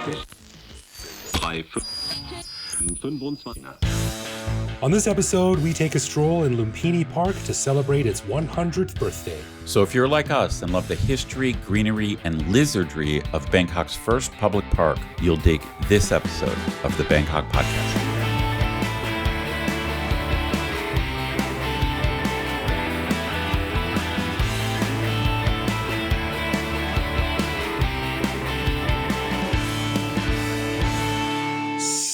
On this episode, we take a stroll in Lumpini Park to celebrate its 100th birthday. So if you're like us and love the history, greenery, and lizardry of Bangkok's first public park, you'll dig this episode of the Bangkok Podcast.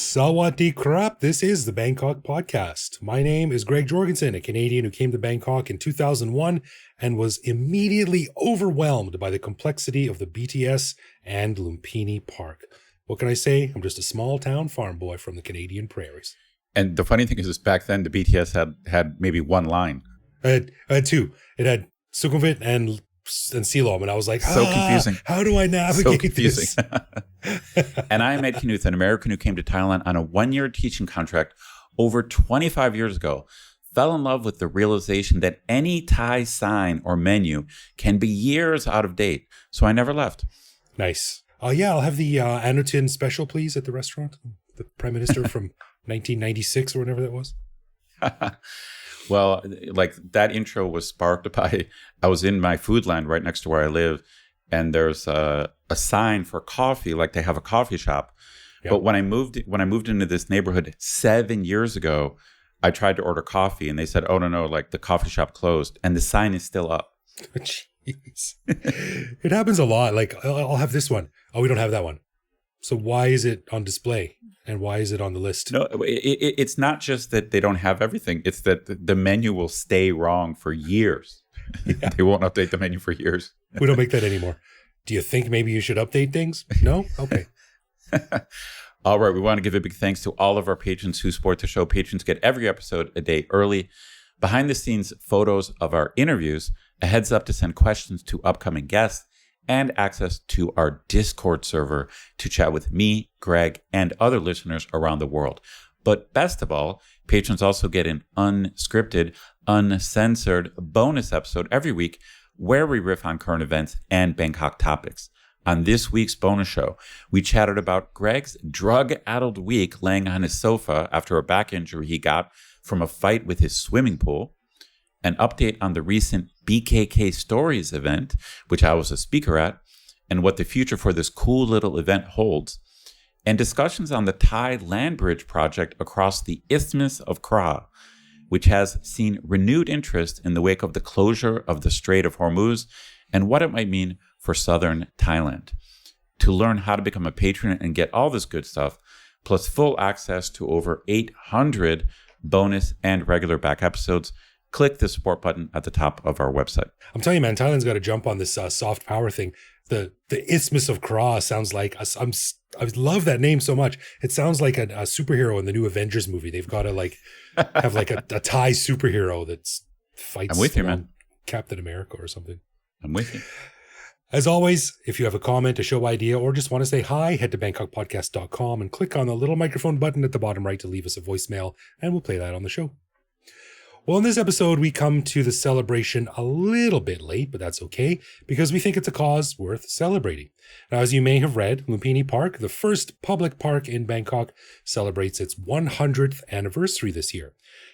Sawadee krap, this is the Bangkok Podcast. My name is Greg Jorgensen, a Canadian who came to Bangkok in 2001 and was immediately overwhelmed by the complexity of the BTS and Lumpini Park. What can I say? I'm just a small town farm boy from the Canadian prairies. And the funny thing is back then the BTS had maybe one line. I had two. It had Sukhumvit and Silom, and I was like, so confusing. How do I navigate this? And I met Knuth, an American who came to Thailand on a one-year teaching contract over 25 years ago, fell in love with the realization that any Thai sign or menu can be years out of date. So I never left. Nice. Yeah, I'll have the Anutin special, please, at the restaurant. The Prime Minister from 1996 or whatever that was. Well, like that intro was sparked by, I was in my food land right next to where I live, and there's a sign for coffee, like they have a coffee shop. Yep. But when I moved into this neighborhood 7 years ago, I tried to order coffee, and they said, "Oh no, like the coffee shop closed," and the sign is still up. Jeez, it happens a lot. Like I'll have this one. Oh, we don't have that one. So why is it on display? And why is it on the list? No, it's not just that they don't have everything. It's that the menu will stay wrong for years. Yeah. They won't update the menu for years. We don't make that anymore. Do you think maybe you should update things? No? Okay. All right. We want to give a big thanks to all of our patrons who support the show. Patrons get every episode a day early, behind the scenes photos of our interviews, a heads up to send questions to upcoming guests, and access to our Discord server to chat with me, Greg, and other listeners around the world. But best of all, patrons also get an unscripted, uncensored bonus episode every week where we riff on current events and Bangkok topics. On this week's bonus show, we chatted about Greg's drug-addled week laying on his sofa after a back injury he got from a fight with his swimming pool, an update on the recent BKK Stories event, which I was a speaker at, and what the future for this cool little event holds, and discussions on the Thai land bridge project across the Isthmus of Kra, which has seen renewed interest in the wake of the closure of the Strait of Hormuz and what it might mean for southern Thailand. To learn how to become a patron and get all this good stuff, plus full access to over 800 bonus and regular back episodes, click the support button at the top of our website. I'm telling you, man, Thailand's got to jump on this soft power thing. The Isthmus of Kra sounds like I love that name so much. It sounds like a superhero in the new Avengers movie. They've got to have a Thai superhero that fights. I'm with you, man. Captain America or something. I'm with you. As always, if you have a comment, a show idea, or just want to say hi, head to bangkokpodcast.com and click on the little microphone button at the bottom right to leave us a voicemail, and we'll play that on the show. Well, in this episode, we come to the celebration a little bit late, but that's okay, because we think it's a cause worth celebrating. Now, as you may have read, Lumpini Park, the first public park in Bangkok, celebrates its 100th anniversary this year.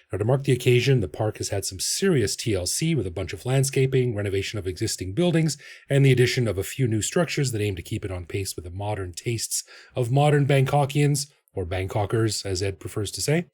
Now, to mark the occasion, the park has had some serious TLC with a bunch of landscaping, renovation of existing buildings, and the addition of a few new structures that aim to keep it on pace with the modern tastes of modern Bangkokians, or Bangkokers, as Ed prefers to say.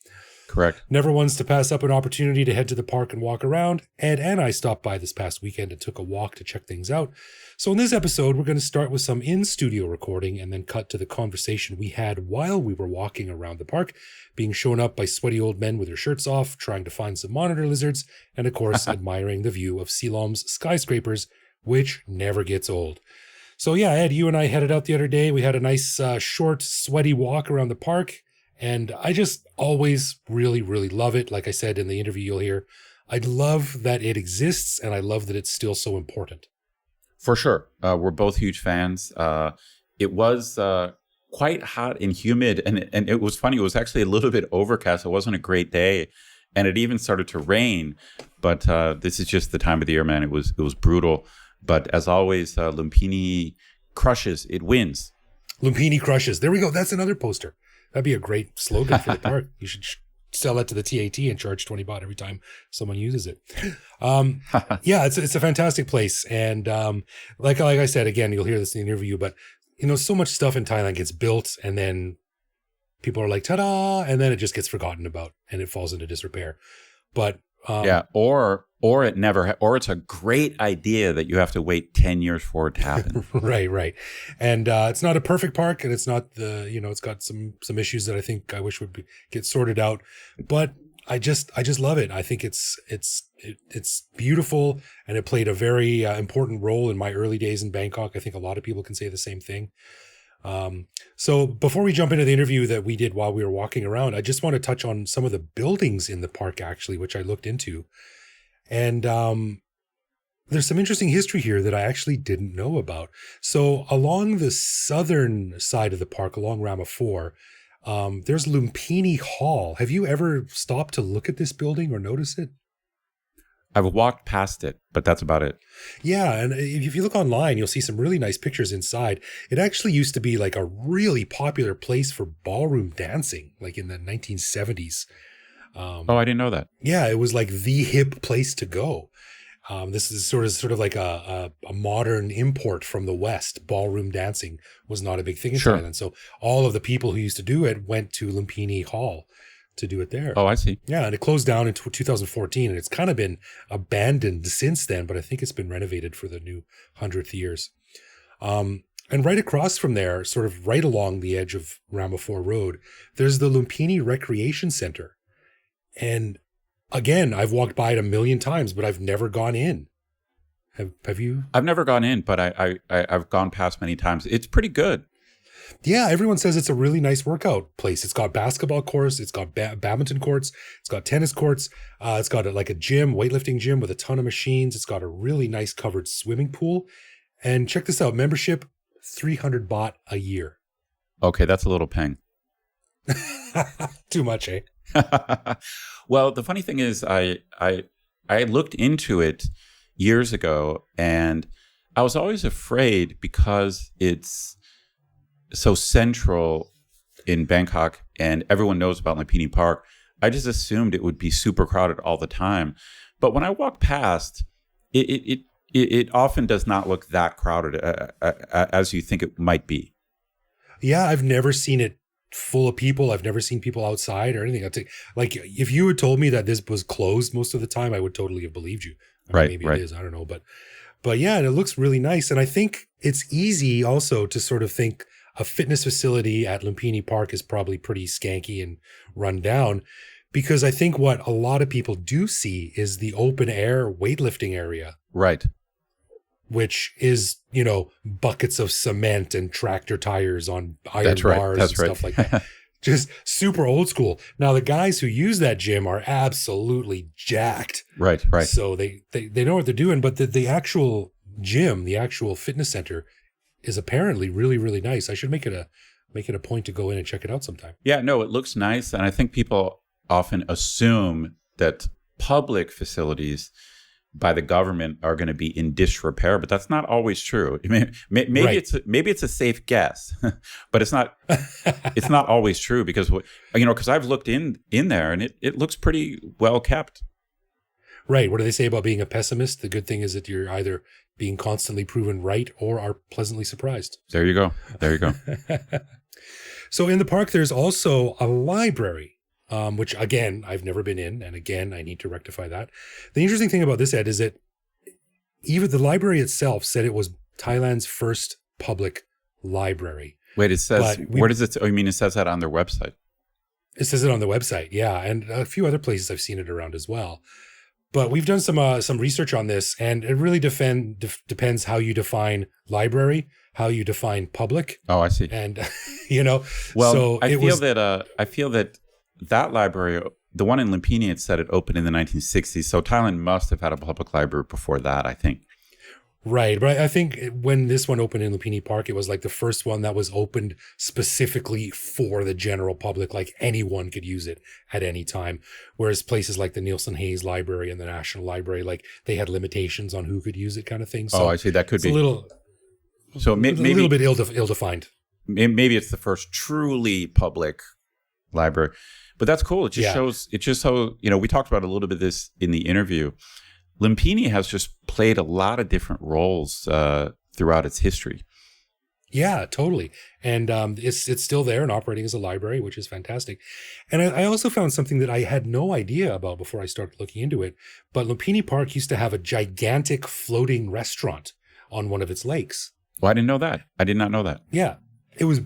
Correct. Never wants to pass up an opportunity to head to the park and walk around. Ed and I stopped by this past weekend and took a walk to check things out. So in this episode, we're going to start with some in-studio recording and then cut to the conversation we had while we were walking around the park, being shown up by sweaty old men with their shirts off, trying to find some monitor lizards, and of course, admiring the view of Silom's skyscrapers, which never gets old. So yeah, Ed, you and I headed out the other day. We had a nice, short, sweaty walk around the park. And I just always really, really love it. Like I said in the interview you'll hear, I love that it exists and I love that it's still so important. For sure. We're both huge fans. It was quite hot and humid. And it was funny. It was actually a little bit overcast. It wasn't a great day. And it even started to rain. But this is just the time of the year, man. It was brutal. But as always, Lumpini crushes. It wins. Lumpini crushes. There we go. That's another poster. That'd be a great slogan for the park. You should sell that to the TAT and charge 20 baht every time someone uses it. Yeah, it's a fantastic place. And like I said, again, you'll hear this in the interview, but so much stuff in Thailand gets built and then people are like, ta-da, and then it just gets forgotten about and it falls into disrepair. But or it never, or it's a great idea that you have to wait 10 years for it to happen. Right. And it's not a perfect park, and it's not it's got some issues that I think I wish would get sorted out. But I just love it. I think it's beautiful, and it played a very important role in my early days in Bangkok. I think a lot of people can say the same thing. So before we jump into the interview that we did while we were walking around, I just want to touch on some of the buildings in the park, actually, which I looked into. And there's some interesting history here that I actually didn't know about. So along the southern side of the park, along Rama 4, there's Lumpini Hall. Have you ever stopped to look at this building or notice it? I've walked past it, but that's about it. Yeah, and if you look online, you'll see some really nice pictures inside. It actually used to be like a really popular place for ballroom dancing, like in the 1970s. I didn't know that. Yeah, it was like the hip place to go. This is sort of like a modern import from the West. Ballroom dancing was not a big thing in Thailand. So all of the people who used to do it went to Lumpini Hall to do it there. Oh, I see. Yeah, and it closed down in 2014, and it's kind of been abandoned since then, but I think it's been renovated for the new 100th years. And right across from there, sort of right along the edge of Rama 4 Road, there's the Lumpini Recreation Center. And again, I've walked by it a million times, but I've never gone in. Have you? I've never gone in, but I've gone past many times. It's pretty good. Yeah, everyone says it's a really nice workout place. It's got basketball courts, it's got badminton courts, it's got tennis courts, it's got like a gym, weightlifting gym with a ton of machines. It's got a really nice covered swimming pool. And check this out, membership, 300 baht a year. Okay, that's a little peng. Too much, eh? Well, the funny thing is I looked into it years ago, and I was always afraid because it's so central in Bangkok and everyone knows about Lumpini Park. I just assumed it would be super crowded all the time. But when I walk past, it often does not look that crowded as you think it might be. Yeah, I've never seen it full of people. I've never seen people outside or anything. Like if you had told me that this was closed most of the time, I would totally have believed you. Maybe it is. I don't know. But yeah, and it looks really nice. And I think it's easy also to sort of think a fitness facility at Lumpini Park is probably pretty skanky and run down, because I think what a lot of people do see is the open air weightlifting area. Right. Which is, buckets of cement and tractor tires on iron bars and stuff like that. Just super old school. Now, the guys who use that gym are absolutely jacked. Right. So they know what they're doing, but the actual gym, the actual fitness center is apparently really, really nice. I should make it a point to go in and check it out sometime. Yeah, no, it looks nice. And I think people often assume that public facilities by the government are going to be in disrepair, but that's not always true. I mean, maybe it's a safe guess, but it's not. It's not always true because I've looked in there and it looks pretty well kept. Right. What do they say about being a pessimist? The good thing is that you're either being constantly proven right or are pleasantly surprised. There you go. So in the park, there's also a library. Which, again, I've never been in. And again, I need to rectify that. The interesting thing about this, Ed, is that even the library itself said it was Thailand's first public library. Wait, it says, where does it, it says that on their website. It says it on the website, yeah. And a few other places I've seen it around as well. But we've done some research on this, and it really depends how you define library, how you define public. Oh, I see. And, well, so I feel that that library, the one in Lumpini, it said it opened in the 1960s. So Thailand must have had a public library before that, I think. Right. But I think when this one opened in Lumpini Park, it was like the first one that was opened specifically for the general public. Like anyone could use it at any time. Whereas places like the Nielsen Hayes Library and the National Library, like they had limitations on who could use it kind of thing. So I see. That could be a little bit ill-defined. maybe it's the first truly public library. But that's cool. It just shows, we talked about a little bit of this in the interview. Lumpini has just played a lot of different roles throughout its history. Yeah, totally. And it's still there and operating as a library, which is fantastic. And I also found something that I had no idea about before I started looking into it. But Lumpini Park used to have a gigantic floating restaurant on one of its lakes. Well, I didn't know that. I did not know that. Yeah. It was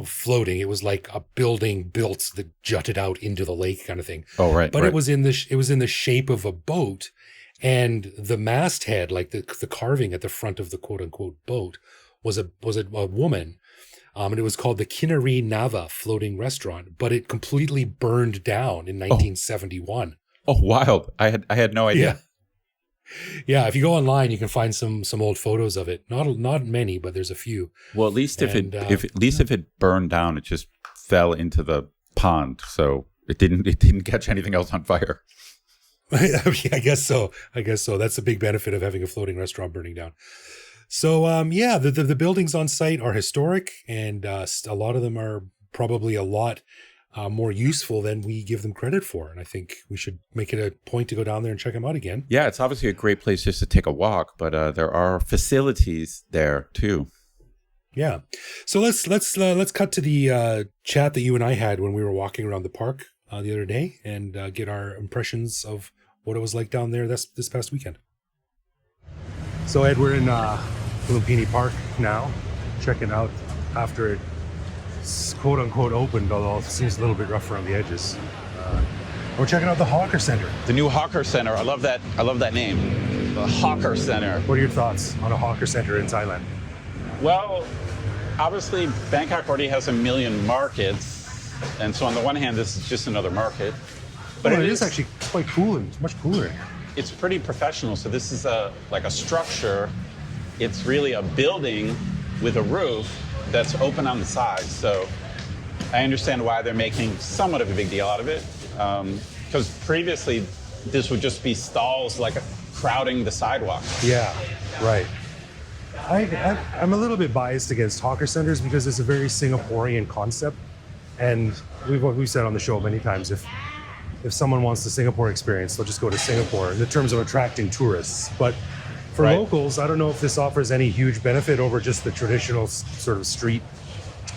floating. It was like a building built that jutted out into the lake kind of thing. Oh, right. But it was in the shape of a boat, and the masthead, like the carving at the front of the quote unquote boat, was a woman, and it was called the Kinari Nava Floating Restaurant, but it completely burned down in 1971. Oh, wild! I had no idea. Yeah. If you go online, you can find some old photos of it. Not many, but there's a few. Well, at least if it burned down, it just fell into the pond, so it didn't catch anything else on fire. I guess so. That's a big benefit of having a floating restaurant burning down. So, the buildings on site are historic, and a lot of them are probably a lot more useful than we give them credit for. And I think we should make it a point to go down there and check them out again. Yeah, it's obviously a great place just to take a walk, but there are facilities there too. Yeah. So let's cut to the chat that you and I had when we were walking around the park the other day, and get our impressions of what it was like down there this past weekend. So Ed, we're in Lumpini Park now, checking out after it's quote unquote opened, although it seems a little bit rough around the edges. We're checking out the Hawker Center. The new Hawker Center. I love that name. The Hawker Center. What are your thoughts on a Hawker Center in Thailand? Well, obviously Bangkok already has 1 million markets, and so on the one hand, this is just another market. But it is actually quite cool and much cooler. It's pretty professional. So this is like a structure. It's really a building with a roof that's open on the sides. So I understand why they're making somewhat of a big deal out of it. Because previously this would just be stalls like crowding the sidewalk. Yeah, right. I'm a little bit biased against hawker centers because it's a very Singaporean concept. And we've said on the show many times, if someone wants the Singapore experience, they'll just go to Singapore in terms of attracting tourists. But for locals, I don't know if this offers any huge benefit over just the traditional sort of street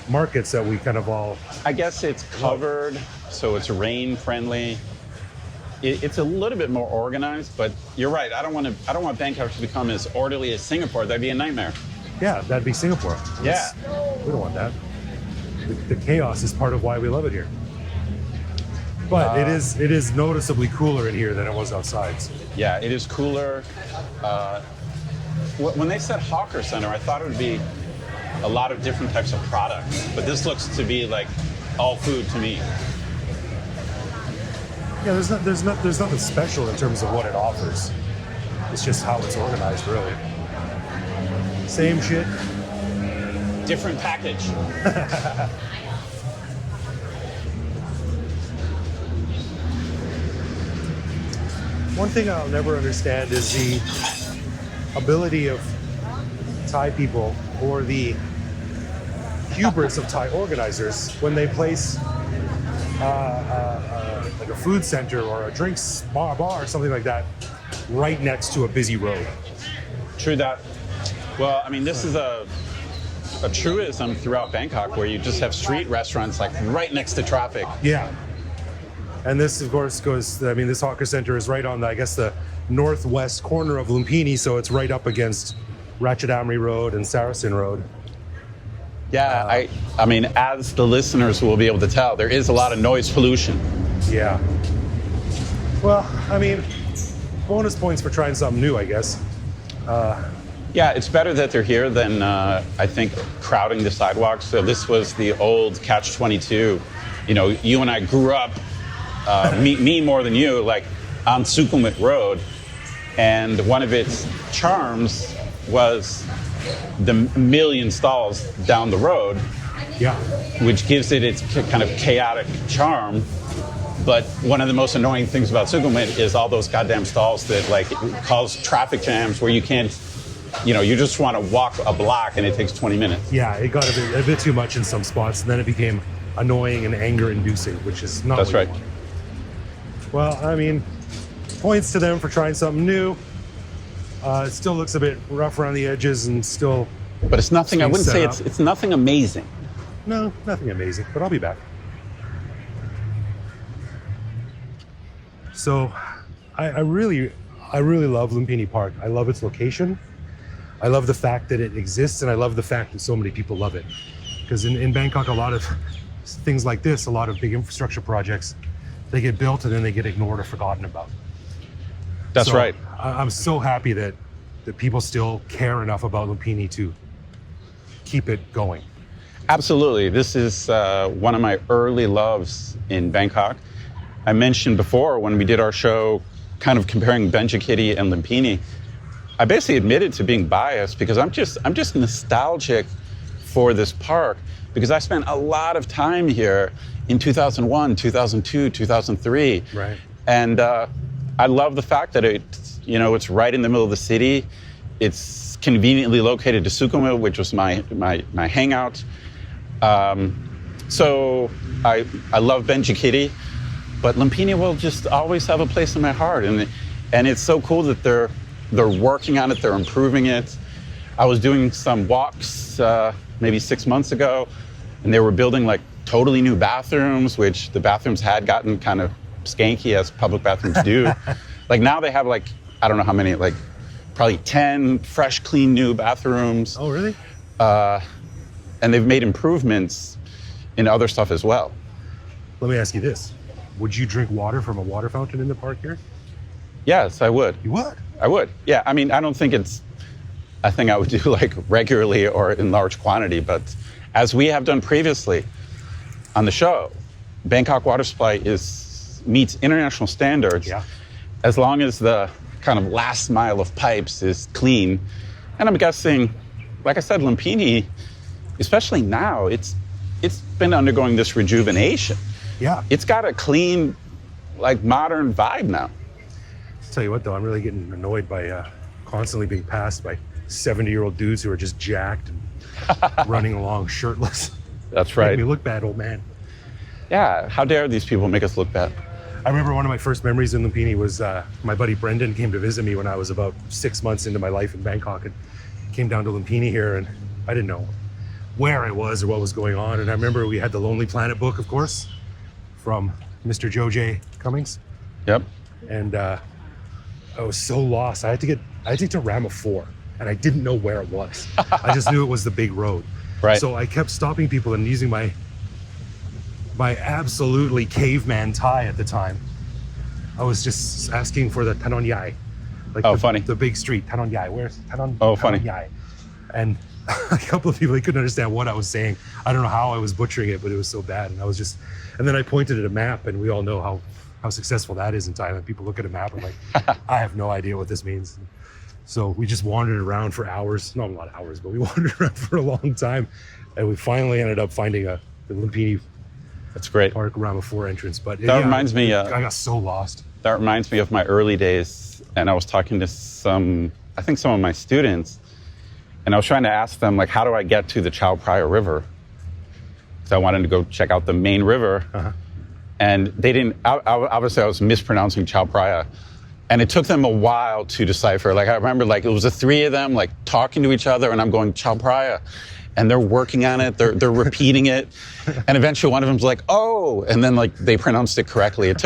markets that we kind of all... I guess it's covered, so it's rain friendly. It's a little bit more organized, but you're right. I don't want Bangkok to become as orderly as Singapore. That'd be a nightmare. Yeah, that'd be Singapore. Yeah. We don't want that. The chaos is part of why we love it here. But it is noticeably cooler in here than it was outside. Yeah, it is cooler. When they said Hawker Center, I thought it would be a lot of different types of products, but this looks to be like all food to me. Yeah, there's nothing special in terms of what it offers. It's just how it's organized, really. Same shit, different package. One thing I'll never understand is the ability of Thai people or the hubris of Thai organizers when they place like a food center or a drinks bar or something like that right next to a busy road. True that. Well, I mean, this is a truism throughout Bangkok where you just have street restaurants like right next to traffic. Yeah. And this, of course, this Hawker Center is right on, the northwest corner of Lumpini, so it's right up against Ratchadamri Road and Saracen Road. Yeah, I mean, as the listeners will be able to tell, there is a lot of noise pollution. Yeah. Well, I mean, bonus points for trying something new, I guess. Yeah, it's better that they're here than, I think, crowding the sidewalks. So this was the old Catch-22. You know, you and I grew up, me more than you, like on Sukhumvit Road. And one of its charms was the million stalls down the road, yeah, which gives it its kind of chaotic charm. But one of the most annoying things about Sukhumvit is all those goddamn stalls that like cause traffic jams where you can't you just want to walk a block and it takes 20 minutes. Yeah, it got a bit too much in some spots, and then it became annoying and anger-inducing, which is not That's what right. you want. Well, I mean, points to them for trying something new. It still looks a bit rough around the edges and still... But it's nothing, I wouldn't say set up. it's nothing amazing. No, nothing amazing, but I'll be back. So, I really love Lumpini Park. I love its location. I love the fact that it exists, and I love the fact that so many people love it. Because in Bangkok, a lot of things like this, a lot of big infrastructure projects, they get built and then they get ignored or forgotten about. That's right. I'm so happy that people still care enough about Lumpini to keep it going. Absolutely. This is one of my early loves in Bangkok. I mentioned before when we did our show kind of comparing Benjikiti and Lumpini, I basically admitted to being biased because I'm just nostalgic for this park because I spent a lot of time here in 2001, 2002, 2003. Right. And I love the fact that it's right in the middle of the city. It's conveniently located to Sukhumvit, which was my hangout. So I love Benjikiti, but Lumpini will just always have a place in my heart. And it's so cool that they're working on it, they're improving it. I was doing some walks maybe 6 months ago, and they were building like totally new bathrooms, which the bathrooms had gotten kind of skanky as public bathrooms do. Like now they have like, I don't know how many, like probably 10 fresh, clean, new bathrooms. Oh, really? And they've made improvements in other stuff as well. Let me ask you this. Would you drink water from a water fountain in the park here? Yes, I would. You would? I would. Yeah, I mean, I don't think it's a thing I would do like regularly or in large quantity, but as we have done previously on the show, Bangkok water supply meets international standards. Yeah. As long as the kind of last mile of pipes is clean. And I'm guessing, like I said, Lumpini, especially now, it's been undergoing this rejuvenation. Yeah. It's got a clean, like modern vibe now. Tell you what, though, I'm really getting annoyed by constantly being passed by 70-year-old dudes who are just jacked and running along shirtless. That's right. Make me look bad, old man. Yeah, how dare these people make us look bad? I remember one of my first memories in Lumpini was my buddy Brendan came to visit me when I was about 6 months into my life in Bangkok and came down to Lumpini here, and I didn't know where I was or what was going on. And I remember we had the Lonely Planet book, of course, from Mr. Joe J. Cummings. Yep. And I was so lost. I had to get to Rama 4, and I didn't know where it was. I just knew it was the big road. Right. So I kept stopping people and using my absolutely caveman Thai at the time. I was just asking for the Tanon Yai. Like funny. The big street, Tanon Yai. Where's Tanon? Oh, funny. Tanon Yai. And a couple of people, they couldn't understand what I was saying. I don't know how I was butchering it, but it was so bad. And then I pointed at a map, and we all know how successful that is in Thailand. People look at a map and like, I have no idea what this means. So we just wandered around for hours. Not a lot of hours, but we wandered around for a long time. And we finally ended up finding the Lumpini That's great. Park Rama 4 entrance. But That reminds me. I got so lost. That reminds me of my early days, and I was talking to some of my students, and I was trying to ask them, like, how do I get to the Chao Phraya River? So I wanted to go check out the main river, and they didn't. Obviously, I was mispronouncing Chao Phraya, and it took them a while to decipher. Like I remember, like it was the three of them, like talking to each other, and I'm going Chao Phraya, and they're working on it. They're repeating it, and eventually one of them's like, "Oh," and then like they pronounced it correctly. It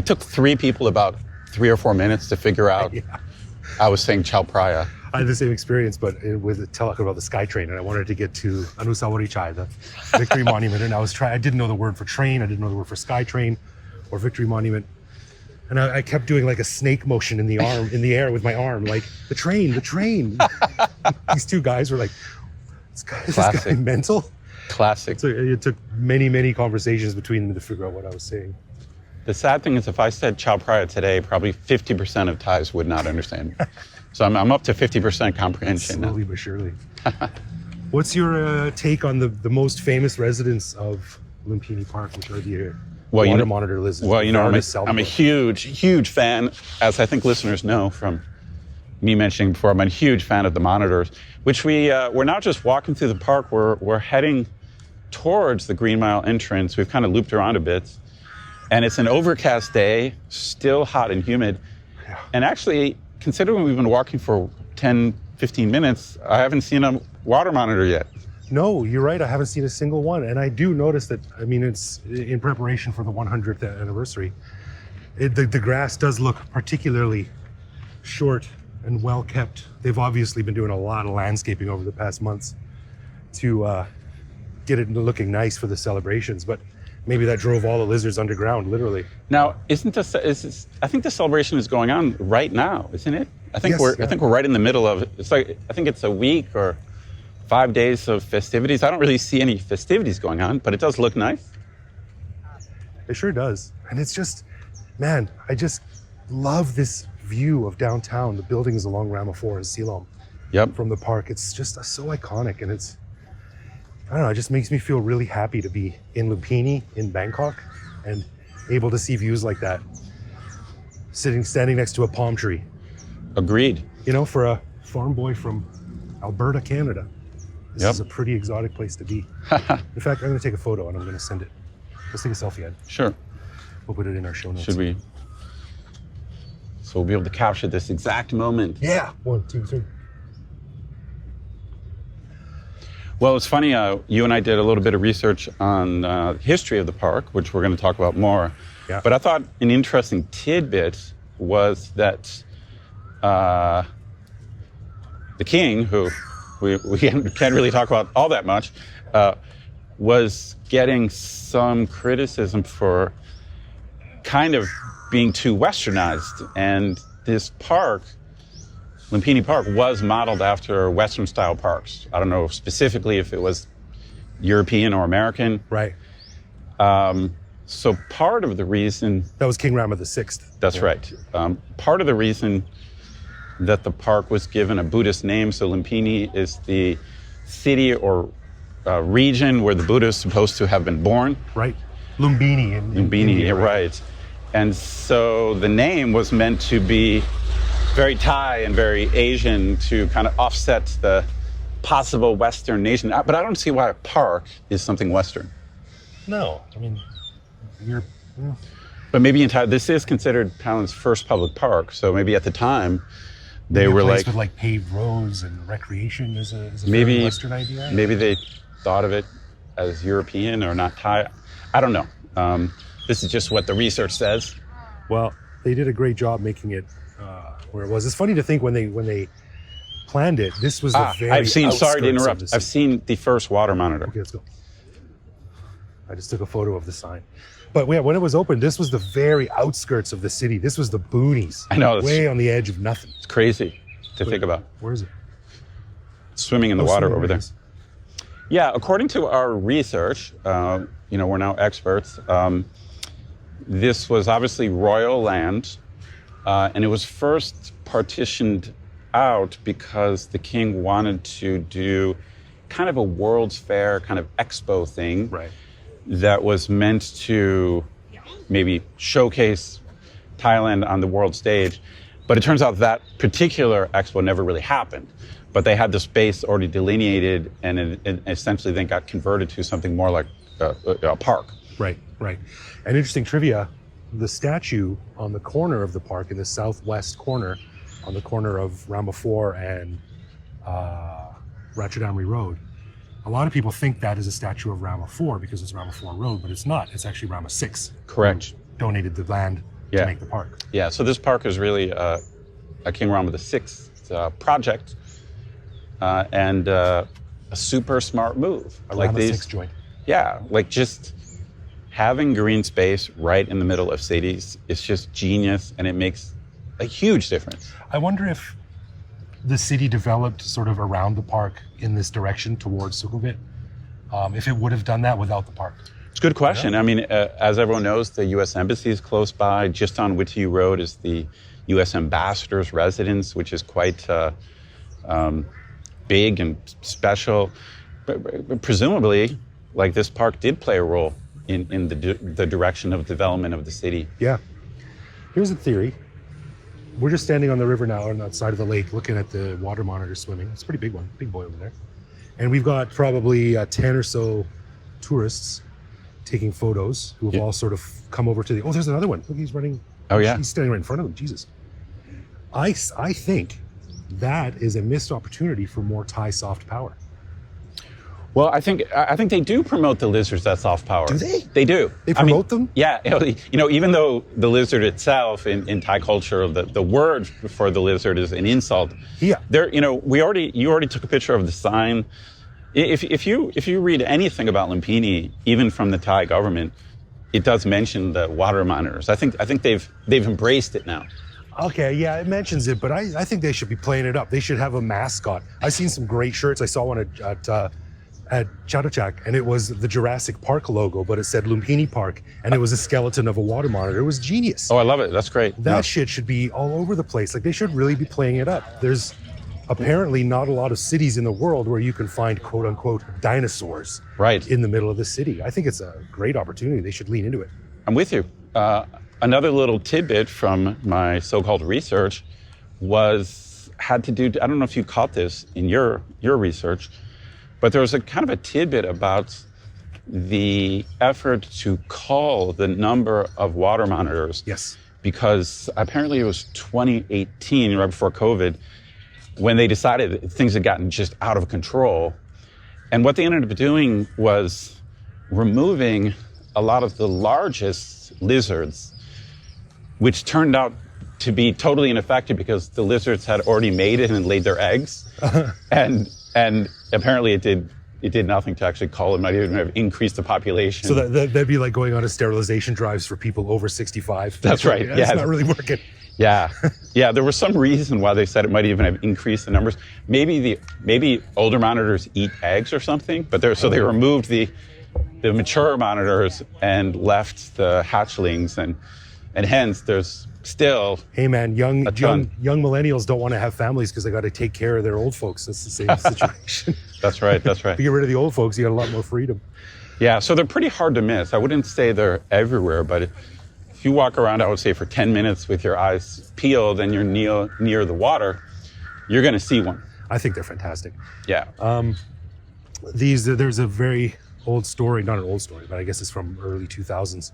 took three people about 3 or 4 minutes to figure out I was saying Chao Phraya. I had the same experience, but with talking about the SkyTrain, and I wanted to get to Anusawari Chai, the Victory Monument, and I didn't know the word for train, I didn't know the word for SkyTrain or Victory Monument, and I kept doing like a snake motion in the air with my arm, like the train. These two guys were like, is this guy mental? Classic. So it took many conversations between them to figure out what I was saying. The sad thing is, if I said Chao Phraya today, probably 50% of Thais would not understand. So I'm up to 50% comprehension now. Slowly but surely. What's your take on the most famous residents of Lumpini Park, which are the water monitor lizards? Well, I'm a huge fan, as I think listeners know from me mentioning before, I'm a huge fan of the monitors, which we're not just walking through the park, we're heading towards the Green Mile entrance. We've kind of looped around a bit. And it's an overcast day, still hot and humid. Yeah. And actually, considering we've been walking for 10, 15 minutes, I haven't seen a water monitor yet. No, you're right. I haven't seen a single one. And I do notice that, I mean, it's in preparation for the 100th anniversary. The grass does look particularly short and well kept. They've obviously been doing a lot of landscaping over the past months to get it looking nice for the celebrations. But maybe that drove all the lizards underground, literally. Now, I think the celebration is going on right now, isn't it? I think we're right in the middle of it. It's like, I think it's a week or 5 days of festivities. I don't really see any festivities going on, but it does look nice. It sure does. And it's just, man, I just love this view of downtown, the buildings along Ramaphore and Silom. Yep. From the park. It's just so iconic, and it's, I don't know, it just makes me feel really happy to be in Lumpini, in Bangkok, and able to see views like that. Standing next to a palm tree. Agreed. You know, for a farm boy from Alberta, Canada, this is a pretty exotic place to be. In fact, I'm going to take a photo and I'm going to send it. Let's take a selfie, Ed. Sure. We'll put it in our show notes. Should we? So we'll be able to capture this exact moment. Yeah. 1, 2, 3. Well, it's funny, you and I did a little bit of research on the history of the park, which we're going to talk about more. Yeah. But I thought an interesting tidbit was that the king, who we can't really talk about all that much, was getting some criticism for kind of being too westernized. And this park, Lumpini Park, was modeled after Western-style parks. I don't know specifically if it was European or American. Right. So part of the reason... That was King Rama VI. That's right. Part of the reason that the park was given a Buddhist name, so Lumpini is the city or region where the Buddha is supposed to have been born. Right. Lumbini. Lumpini, India, right. And so the name was meant to be very Thai and very Asian to kind of offset the possible Western nation. But I don't see why a park is something Western. No, I mean, But maybe in Thailand, this is considered Thailand's first public park. So maybe at the time, they were like... with like paved roads and recreation is a maybe very Western idea. Maybe they thought of it as European or not Thai. I don't know. This is just what the research says. Well, they did a great job making it where it was. It's funny to think when they planned it, this was the very I've seen, sorry to interrupt, outskirts of the I've seen the first water monitor. Okay, let's go. I just took a photo of the sign. But yeah, when it was open, this was the very outskirts of the city. This was the boonies. I know. Way on the edge of nothing. It's crazy to think about. Where is it? Swimming in the water over there. It is. Yeah, according to our research, we're now experts. This was obviously royal land, and it was first partitioned out because the king wanted to do kind of a World's Fair kind of expo thing. Right. That was meant to maybe showcase Thailand on the world stage. But it turns out that particular expo never really happened. But they had the space already delineated, and it essentially then got converted to something more like a park. Right. And interesting trivia, the statue on the corner of the park, in the southwest corner, on the corner of Ramaphore and Ratchadamri Road, a lot of people think that is a statue of Rama IV because it's Ramaphore Road, but it's not. It's actually Rama VI. Correct. Who donated the land to make the park. Yeah, so this park is really a King Rama VI project and a super smart move. A Rama VI joint. Yeah, like just having green space right in the middle of cities is just genius, and it makes a huge difference. I wonder if the city developed sort of around the park in this direction towards Sukhumvit, if it would have done that without the park. It's a good question. Yeah. I mean, as everyone knows, the U.S. Embassy is close by. Just on Whittier Road is the U.S. Ambassador's residence, which is quite big and special. But presumably, like, this park did play a role in the direction of development of the city. Yeah. Here's a theory. we're just standing on the river now on that side of the lake looking at the water monitor swimming. It's a pretty big one, big boy over there. And we've got probably 10 or so tourists taking photos who have all sort of come over to the... Oh, there's another one. Look, he's running. Oh, yeah. He's standing right in front of them. Jesus. I think that is a missed opportunity for more Thai soft power. Well, I think they do promote the lizards as soft power. Do they? They do. They promote them? Yeah. Even though the lizard itself in Thai culture, the word for the lizard is an insult. Yeah. You already took a picture of the sign. If you read anything about Lumpini, even from the Thai government, it does mention the water monitors. I think they've embraced it now. Okay, yeah, it mentions it, but I think they should be playing it up. They should have a mascot. I've seen some great shirts. I saw one at Chatuchak, and it was the Jurassic Park logo, but it said Lumpini Park, and it was a skeleton of a water monitor. It was genius. Oh, I love it. That's great. That shit should be all over the place. Like, they should really be playing it up. There's apparently not a lot of cities in the world where you can find quote unquote dinosaurs in the middle of the city. I think it's a great opportunity. They should lean into it. I'm with you. Another little tidbit from my so-called research had to do, I don't know if you caught this in your research, but there was a kind of a tidbit about the effort to cull the number of water monitors. Yes. Because apparently it was 2018, right before COVID, when they decided that things had gotten just out of control. And what they ended up doing was removing a lot of the largest lizards, which turned out to be totally ineffective because the lizards had already mated and laid their eggs. And apparently it did nothing to actually cull it. Might even have increased the population. So that'd be like going on to sterilization drives for people over 65. That's right. Yeah, it's not really working. Yeah. There was some reason why they said it might even have increased the numbers. Maybe older monitors eat eggs or something, but they removed the mature monitors and left the hatchlings, and hence there's still... Hey man, young millennials don't want to have families because they got to take care of their old folks. That's the same situation. That's right. If you get rid of the old folks, you got a lot more freedom. Yeah, so they're pretty hard to miss. I wouldn't say they're everywhere, but if you walk around, I would say for 10 minutes with your eyes peeled and you're near the water, you're going to see one. I think they're fantastic. Yeah. There's a very old story, not an old story, but I guess it's from early 2000s.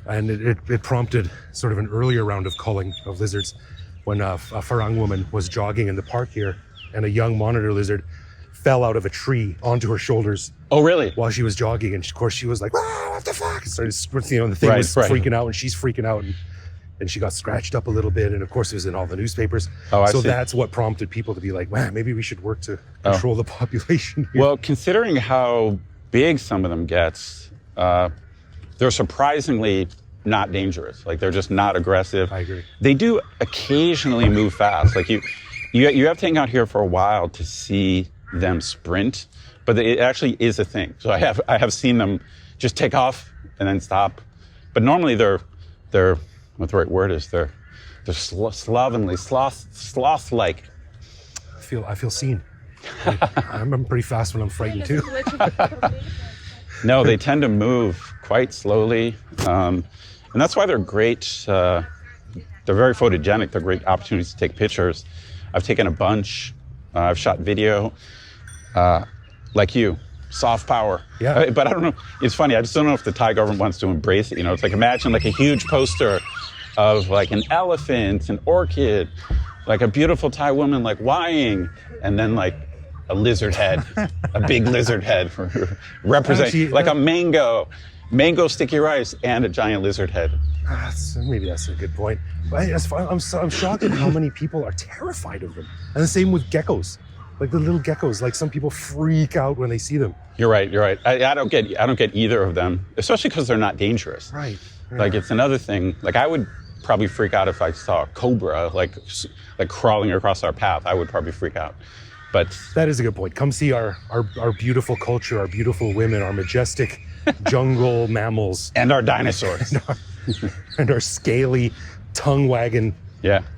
And it prompted sort of an earlier round of culling of lizards when a Farang woman was jogging in the park here, and a young monitor lizard fell out of a tree onto her shoulders. Oh, really? While she was jogging, and of course she was like, "What the fuck?" And started, the thing was freaking out, and she's freaking out, and she got scratched up a little bit, and of course it was in all the newspapers. Oh, so see. That's what prompted people to be like, "Man, maybe we should work to control the population here." Well, considering how big some of them get, they're surprisingly not dangerous. Like, they're just not aggressive. I agree. They do occasionally move fast. Like you have to hang out here for a while to see them sprint, but it actually is a thing. So I have seen them just take off and then stop. But normally they're what the right word is, they're slovenly, sloth-like. I feel seen. I'm pretty fast when I'm frightened too. No, they tend to move quite slowly. And that's why they're great. They're very photogenic. They're great opportunities to take pictures. I've taken a bunch. I've shot video. Like you, soft power. Yeah. But I don't know. It's funny. I just don't know if the Thai government wants to embrace it. It's like, imagine like a huge poster of like an elephant, an orchid, like a beautiful Thai woman like Wying, and then like a lizard head, a big lizard head representing like a mango sticky rice and a giant lizard head. Maybe that's a good point. But I'm shocked at how many people are terrified of them. And the same with geckos, like the little geckos. Like, some people freak out when they see them. You're right. I don't get either of them, especially because they're not dangerous. Right. Yeah. Like, it's another thing. Like, I would probably freak out if I saw a cobra like crawling across our path. I would probably freak out. But that is a good point. Come see our beautiful culture, our beautiful women, our majestic jungle mammals. And our dinosaurs. and our scaly, tongue-wagging,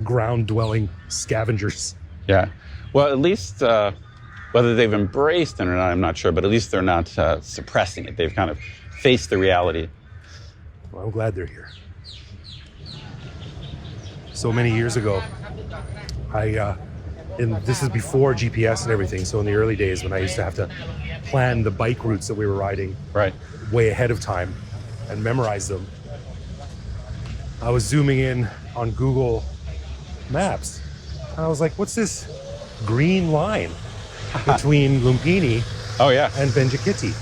ground-dwelling scavengers. Yeah. Well, at least, whether they've embraced it or not, I'm not sure, but at least they're not suppressing it. They've kind of faced the reality. Well, I'm glad they're here. so many years ago, this is before GPS and everything. So in the early days when I used to have to plan the bike routes that we were riding way ahead of time and memorize them, I was zooming in on Google Maps and I was like, what's this green line between Lumpini and Benjikiti?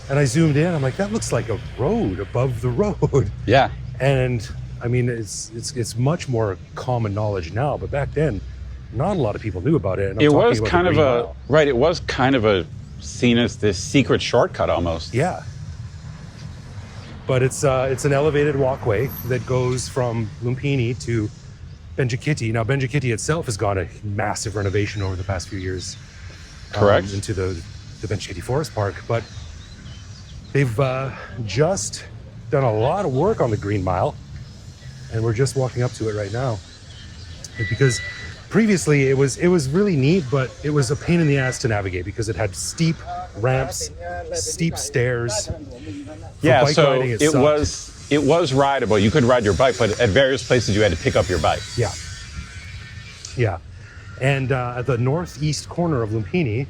And I zoomed in, I'm like, that looks like a road above the road. Yeah. And I mean, it's much more common knowledge now, but back then, not a lot of people knew about it. And it was kind of it was kind of a seen as this secret shortcut almost. Yeah. But it's an elevated walkway that goes from Lumpini to Benjikiti. Now, Benjikiti itself has gone a massive renovation over the past few years. Correct. Into the Benjikiti Forest Park, but they've just done a lot of work on the Green Mile, and we're just walking up to it right now. Because previously it was really neat, but it was a pain in the ass to navigate because it had steep ramps, steep stairs. Yeah, so riding, it was rideable. You could ride your bike, but at various places you had to pick up your bike. Yeah. Yeah. And at the northeast corner of Lumpini,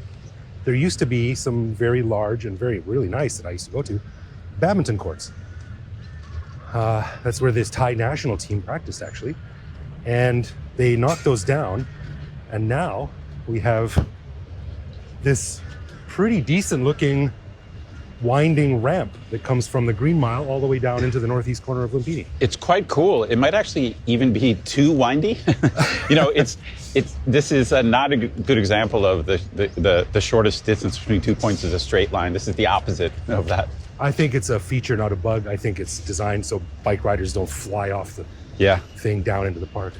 there used to be some very large and really nice that I used to go to, badminton courts. That's where this Thai national team practiced, actually. And they knocked those down, and now we have this pretty decent looking winding ramp that comes from the Green Mile all the way down into the northeast corner of Lumpini. It's quite cool. It might actually even be too windy. This is not a good example of the shortest distance between 2 points is a straight line. This is the opposite of that. I think it's a feature, not a bug. I think it's designed so bike riders don't fly off the thing down into the park.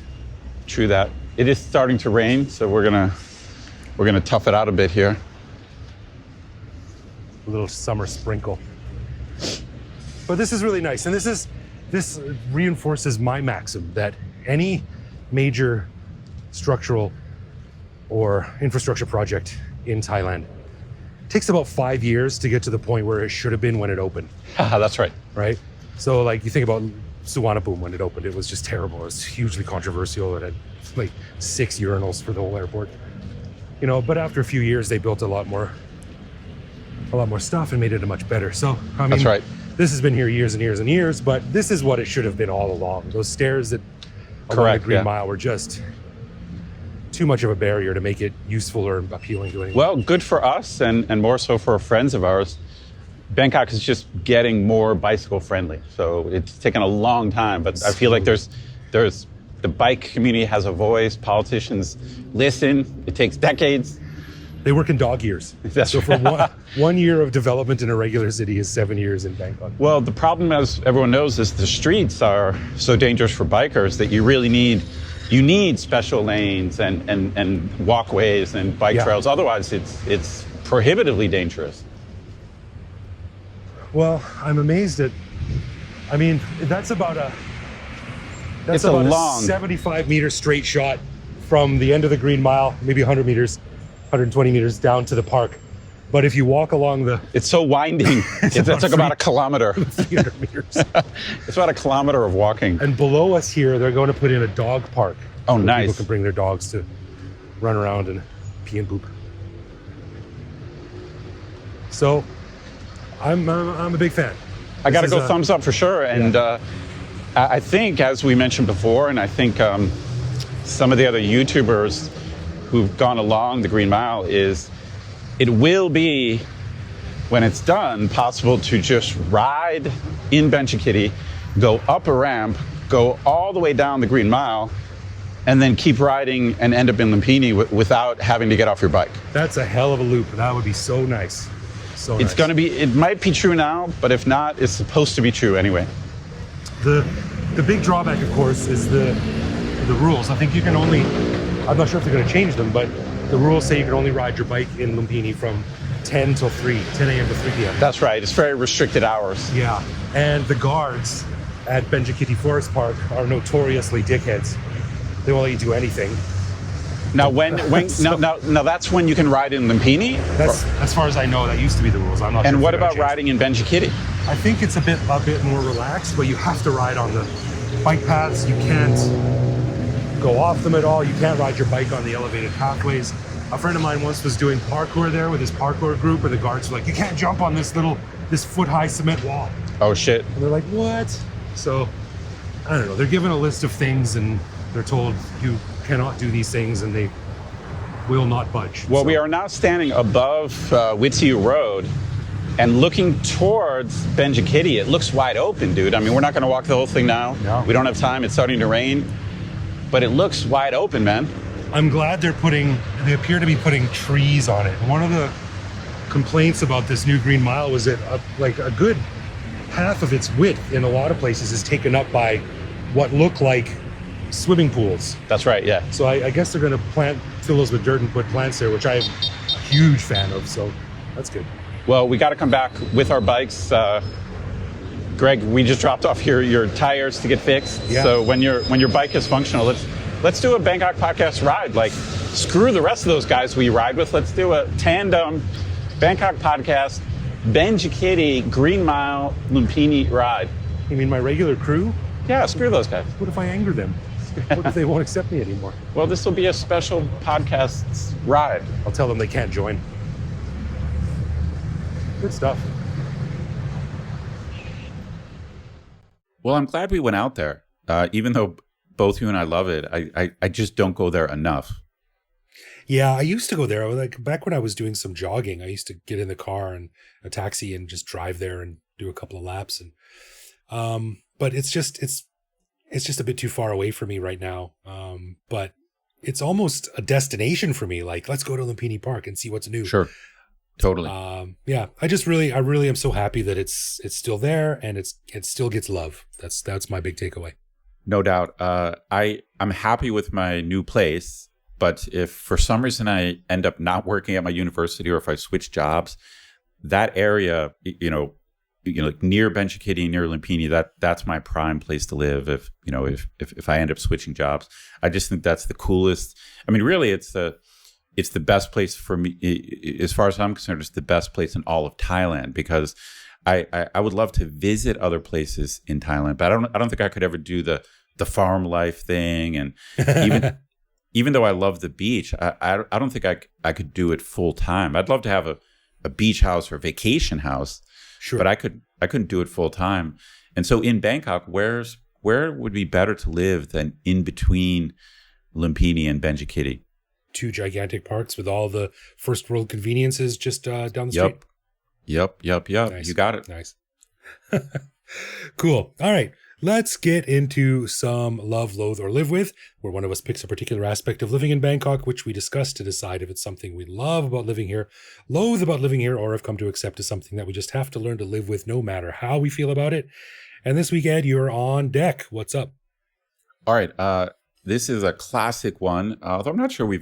True that. It is starting to rain, so we're gonna tough it out a bit here. A little summer sprinkle. But this is really nice, and this reinforces my maxim that any major structural or infrastructure project in Thailand takes about 5 years to get to the point where it should have been when it opened. That's right. Right? So like you think about Suvarnabhumi when it opened, it was just terrible. It was hugely controversial. It had like 6 urinals for the whole airport. But after a few years they built a lot more stuff and made it much better. So I mean, that's right. This has been here years and years and years, but this is what it should have been all along. Those stairs that along the Green Mile were just too much of a barrier to make it useful or appealing to anyone. Well, good for us and more so for friends of ours. Bangkok is just getting more bicycle friendly. So it's taken a long time, but I feel like there's the bike community has a voice. Politicians listen. It takes decades. They work in dog years. That's so for one year of development in a regular city is 7 years in Bangkok. Well, the problem, as everyone knows, is the streets are so dangerous for bikers that you really need special lanes and walkways and bike trails. Otherwise, it's prohibitively dangerous. Well, I'm amazed at. I mean, that's about a 75-meter straight shot from the end of the Green Mile, maybe 100 meters. 120 meters down to the park. But if you walk along it's so winding. It's like about a kilometer. 300 meters. It's about a kilometer of walking. And below us here, they're going to put in a dog park. Oh, nice. People can bring their dogs to run around and pee and poop. So I'm a big fan. I got to go thumbs up for sure. And I think, as we mentioned before, and I think some of the other YouTubers who've gone along the Green Mile it will be, when it's done, possible to just ride in Benjikiti, go up a ramp, go all the way down the Green Mile, and then keep riding and end up in Lumpini without having to get off your bike. That's a hell of a loop. That would be so nice. So nice. It might be true now, but if not, it's supposed to be true anyway. The big drawback, of course, is the rules. I think you can only, I'm not sure if they're going to change them, but the rules say you can only ride your bike in Lumpini from 10 till 10 a.m. to 3 p.m. That's right. It's very restricted hours. Yeah. And the guards at Benjikiti Forest Park are notoriously dickheads. They won't let you do anything. Now, now that's when you can ride in Lumpini? That's, as far as I know, that used to be the rules. I'm not sure. And what about riding in Benjikiti? I think it's a bit more relaxed, but you have to ride on the bike paths. You can't go off them at all. You can't ride your bike on the elevated pathways. A friend of mine once was doing parkour there with his parkour group, and the guards were like, you can't jump on this foot-high cement wall. Oh, shit. And they're like, what? So, I don't know. They're given a list of things, and they're told you cannot do these things, and they will not budge. Well, we are now standing above Whitsiu Road and looking towards Benjikiti. It looks wide open, dude. I mean, we're not going to walk the whole thing now. No. We don't have time. It's starting to rain. But it looks wide open, man. I'm glad they appear to be putting trees on it. One of the complaints about this new Green Mile was that a good half of its width in a lot of places is taken up by what look like swimming pools. That's right, yeah. So I guess they're going to fill those with dirt and put plants there, which I'm a huge fan of. So that's good. Well, we got to come back with our bikes. Greg, we just dropped off your tires to get fixed. Yeah. So when your bike is functional, let's do a Bangkok podcast ride. Like, screw the rest of those guys we ride with. Let's do a tandem Bangkok podcast, Benjikiti, Green Mile, Lumpini ride. You mean my regular crew? Yeah, screw those guys. What if I anger them? What if they won't accept me anymore? Well, this will be a special podcast ride. I'll tell them they can't join. Good stuff. Well, I'm glad we went out there. Even though both you and I love it, I just don't go there enough. Yeah, I used to go there. Back when I was doing some jogging, I used to get in the car and a taxi and just drive there and do a couple of laps. And but it's just a bit too far away for me right now. But it's almost a destination for me. Like, let's go to Lumpini Park and see what's new. Sure. Totally. Yeah, I really am so happy that it's still there and it still gets love. That's my big takeaway. No doubt. I'm happy with my new place, but if for some reason I end up not working at my university or if I switch jobs, that area, like near Benjikiti, near Lumpini, that's my prime place to live. If I end up switching jobs, I just think that's the coolest. I mean, really, it's the best place for me, as far as I'm concerned. It's the best place in all of Thailand because I would love to visit other places in Thailand, but I don't think I could ever do the farm life thing. And even though I love the beach, I don't think I could do it full time. I'd love to have a beach house or a vacation house, sure, but I couldn't do it full time. And so in Bangkok, where would be better to live than in between Lumpini and Benjikiti? 2 gigantic parks with all the first world conveniences just down the street. Yep. Nice. You got it. Nice. Cool. All right. Let's get into some love, loathe, or live with, where one of us picks a particular aspect of living in Bangkok, which we discuss to decide if it's something we love about living here, loathe about living here, or have come to accept as something that we just have to learn to live with no matter how we feel about it. And this week, Ed, you're on deck. What's up? All right. This is a classic one, although I'm not sure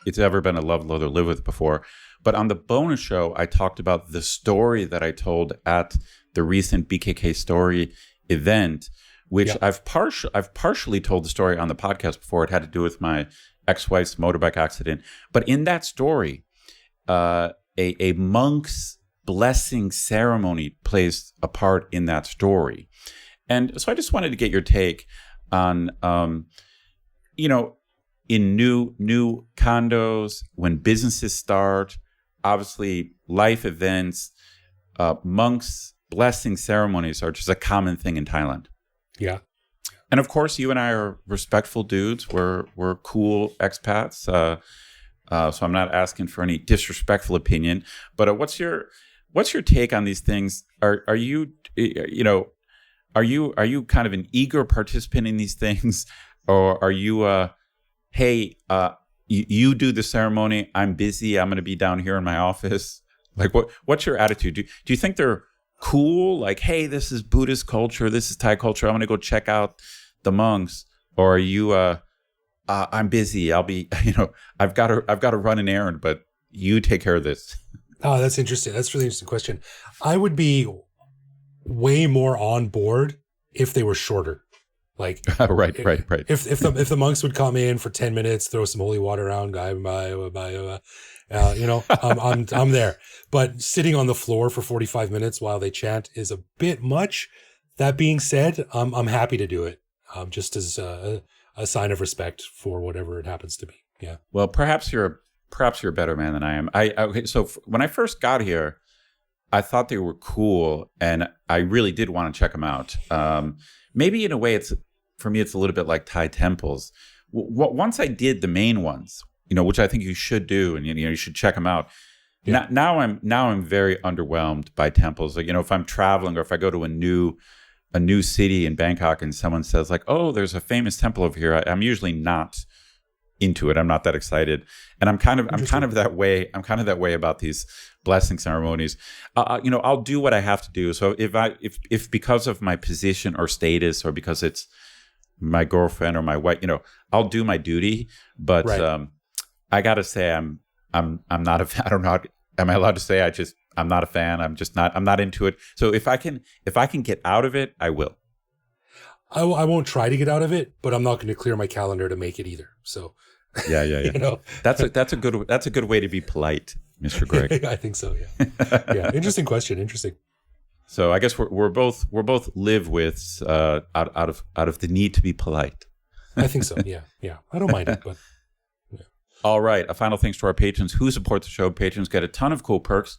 it's ever been a love, loathe, or live with before. But on the bonus show, I talked about the story that I told at the recent BKK Story event, which I've partially told the story on the podcast before. It had to do with my ex-wife's motorbike accident. But in that story, a monk's blessing ceremony plays a part in that story. And so I just wanted to get your take on, in new condos, when businesses start, obviously life events, monks' blessing ceremonies are just a common thing in Thailand. Yeah. And of course, you and I are respectful dudes. We're cool expats. So I'm not asking for any disrespectful opinion. But what's your take on these things? Are you kind of an eager participant in these things, or are you hey, you do the ceremony, I'm busy, I'm going to be down here in my office? Like, what's your attitude? Do you think they're cool? Like, hey, this is Buddhist culture, this is Thai culture, I'm going to go check out the monks? Or are you, I'm busy, I'll be, I've got to run an errand, but you take care of this? Oh, that's interesting. That's a really interesting question. I would be way more on board if they were shorter. Like right. If the monks would come in for 10 minutes, throw some holy water around, I'm there. But sitting on the floor for 45 minutes while they chant is a bit much. That being said, I'm happy to do it. Just as a sign of respect for whatever it happens to be. Yeah. Well, perhaps you're a better man than I am. Okay, so when I first got here, I thought they were cool, and I really did want to check them out. Maybe in a way, for me, it's a little bit like Thai temples. Once I did the main ones, which I think you should do, and you should check them out. Yeah. Now I'm very underwhelmed by temples. Like, if I'm traveling or if I go to a new city in Bangkok and someone says like, "Oh, there's a famous temple over here," I'm usually not into it. I'm not that excited, and I'm kind of that way. I'm kind of that way about these blessing ceremonies. I'll do what I have to do. So if because of my position or status, or because it's my girlfriend or my wife, I'll do my duty. But right. I gotta say, I'm not a fan. I don't know. Am I allowed to say I'm not a fan? I'm not into it. So if I can get out of it, I will. I won't try to get out of it, but I'm not going to clear my calendar to make it either. So yeah. That's a good way to be polite, Mr. Greg. I think so. Yeah. Yeah. Interesting question. Interesting. So I guess we're both live with out of the need to be polite. I think so. Yeah. Yeah. I don't mind it, but. All right. A final thanks to our patrons who support the show. Patrons get a ton of cool perks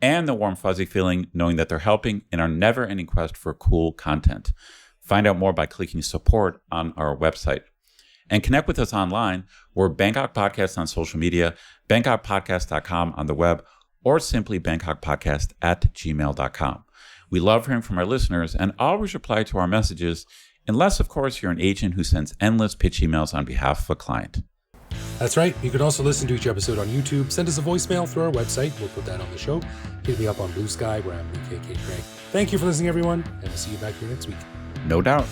and the warm, fuzzy feeling knowing that they're helping in our never-ending quest for cool content. Find out more by clicking support on our website. And connect with us online. We're Bangkok Podcast on social media, bangkokpodcast.com on the web, or simply bangkokpodcast@gmail.com. We love hearing from our listeners and always reply to our messages, unless, of course, you're an agent who sends endless pitch emails on behalf of a client. That's right. You can also listen to each episode on YouTube. Send us a voicemail through our website. We'll put that on the show. Hit me up on Blue Sky, where I'm BKK Craig. Thank you for listening, everyone, and we'll see you back here next week. No doubt.